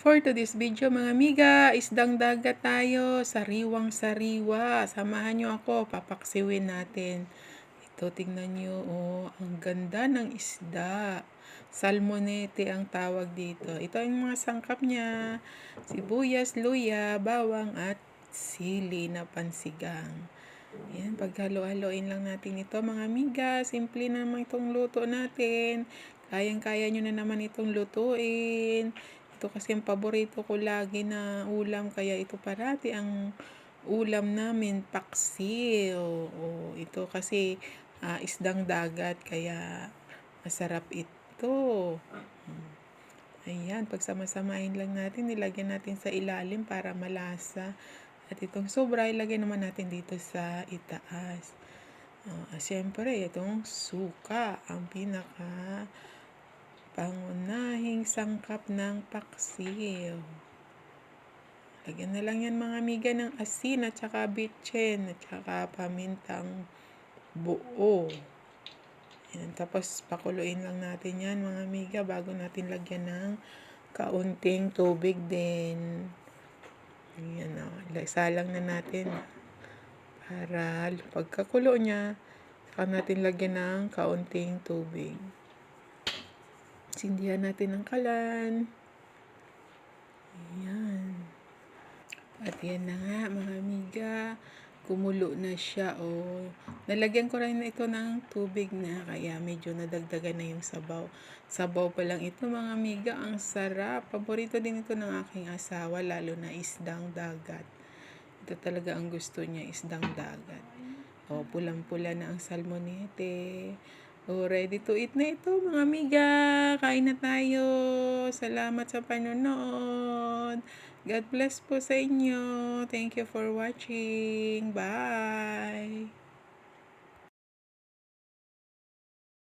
For today's video mga amiga, isdang dagat tayo, sariwang-sariwa. Samahan nyo ako, papaksiwin natin. Ito, tingnan nyo, oh, ang ganda ng isda. Salmonete ang tawag dito. Ito ang mga sangkap niya, sibuyas, luya, bawang, at sili na pansigang. Yan, paghalo-haloin lang natin ito mga amiga. Simple naman itong luto natin. Kayang-kaya nyo na naman itong lutuin. Ito kasi ang paborito ko lagi na ulam, kaya ito parati ang ulam namin, paksiw. Ito kasi isdang dagat, kaya masarap ito. Ayan, pagsama-samahin lang natin, nilagyan natin sa ilalim para malasa. At itong sobra, ilagay naman natin dito sa itaas. Siyempre, itong suka, ang pinaka pangunahing sangkap ng paksiw. Lagyan na lang yan mga amiga ng asin at saka bitchin at saka pamintang buo. Yan, tapos pakuluin lang natin yan mga amiga bago natin lagyan ng kaunting tubig din. Yan, isalang na natin para pagkakulo niya, saka natin lagyan ng kaunting tubig. Sindihan natin ang kalan. Ayan. At yan na nga mga amiga, kumulo na siya. Nalagyan ko rin ito ng tubig na, kaya medyo nadagdagan na yung sabaw. Sabaw pa lang ito mga amiga, ang sarap. Paborito din ito ng aking asawa, lalo na isdang dagat. Ito talaga ang gusto niya, isdang dagat. Pulang-pula na ang salmonete. Ready to eat na ito mga amiga. Kain na tayo. Salamat sa panonood. God bless po sa inyo. Thank you for watching. Bye!